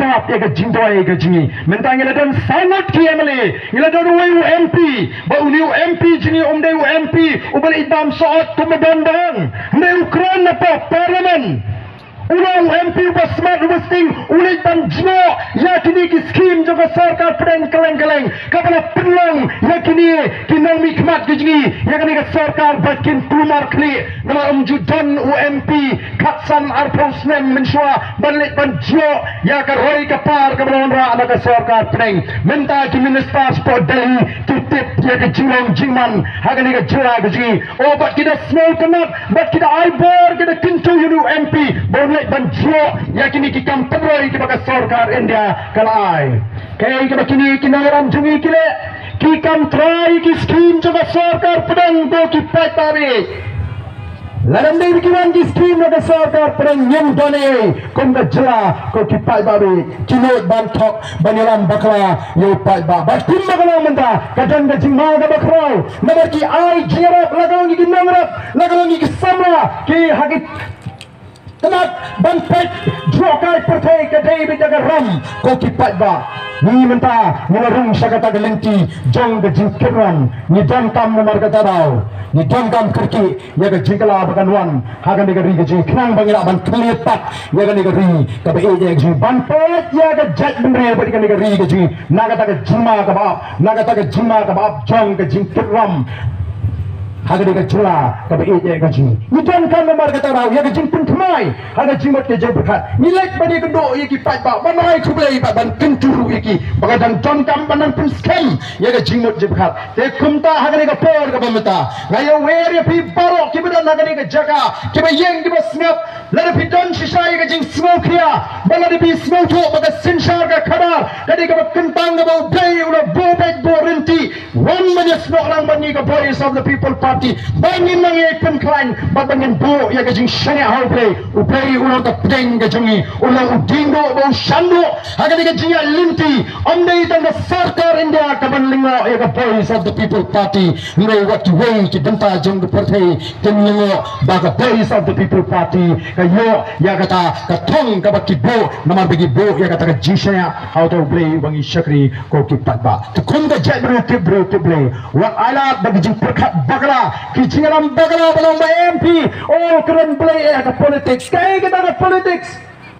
kabab ya ke jindoi ke jingi mentang ila dan sangat ki emle ila dan UMP ba uni UMP jingi umde UMP ubal idam saat tumedandang ne Ukraina pa parliament ulang MP basmat rusting ulit dan jino yakini ki skim juga sarkar pedang keleng-keleng kapala pelang yakini kinang mikmat gijini yakini ke sarkar bakin kumar kli nama umjudan UMP katsan arposnem mensua balik ban jino ya ka roi kapar kapala onra anak sarkar pedang menta ki minister sport Delhi tutip ya ke jilong jingman hakani ke jira gijini oh bat kita small kenat bat kita aibor kita kintu UMP boleh banjio yakini ki kamperoi ki baka sarkar India kalai kay ki bakini kinaram jungi kile ki kamtrai ki scheme jaga sarkar pedang do ki patari laram dei kiwan ki scheme jaga sarkar pedang nyem done kom ga jela ko ki pai babe kinot ban thok banilam bakla yo pai ba bastim bakla menta kadang ga jingma ga bakrau nabar ki ai jerap lagong ki nangrap lagong ki samra ki hagit Tenat bantai jokai pertai kedai bijaga ram ko kipat ba ni menta melarung sakata gelenti jong de jingkiran ni dan kam nomor kata daw ni dan kam kerki ya ga jingkala bakan wan hagan de gari ge knang bangila ban klipat ya ga ni gari ka be je ge ban pet ya ga jat benre ba ni gari ge naga ta ge jima ka ba naga ta ge jima ka ba jong ge jingkiran haga de jela ka be je gaji ni dan kan nomor kata raw ya gajing pun kemai haga jimat ke je berkat ni lek bani gendo yaki pat ba banai kublai ba ban kenturu yaki bagadang don kam banan pun scam ya gajing mot je berkat te kumta haga de por ka bamata ngayo wer ya pi baro ki bedan haga de jaga ki be yeng ki be snap la de don shisha ya gajing smoke ya bala de bi smoke to baga sinshar ka khadar kadi ka kentang ka ba dai ula bo bek bo renti one minute smoke lang bani ka voice of the people bangin nang ipin klein babangin bo ya gajing shanya how play ulo ka pdeng gajangi ulo udingo bo shando haga de gajing linti onde itang sarkar India kaban lingo ya ka voice of the people party ngai what way ki danta jong partai tenlingo ba ka voice of the people party kayo ya kata ka thong ka bakki bo namar bagi bo ya kata ka jishanya how to play bangi shakri ko ki patba to kun ga jabru to play what ala bagi jing bakla ki jingalam bagala balong ba MP oh keren play ka politics kay kita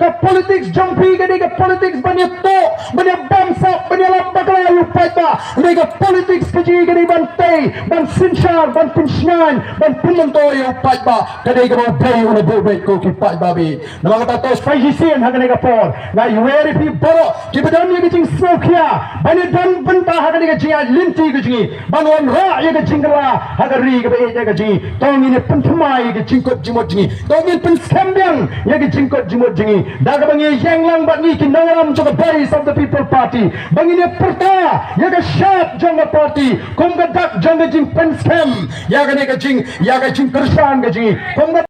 ka politics jumpy ka politics banyak to banyak bangsa banyak bagala lu paita ka politics ka ji ka bantai ban sinshar ban pinsnan ban pumanto yu paita ka ka bay una bo ko ki pat babi nama kata tos fajisin haga ka por na yueri pi boro ki badan ni jing smokia banyak dan benta haga ka ji linti ka ji banwan ra ya ka jingla haga ri ka be ka ji tong ni penthmai ka jingkot jimot ji tong ni pen skambyang ya ka jingkot jimot ji daga bangi yang lang bat ni kinangaram juga voice of the people party bangi ni perta ya ka sharp jonga party kom ga dak jonga jing pen scam ya ka jing kersan ga ji kom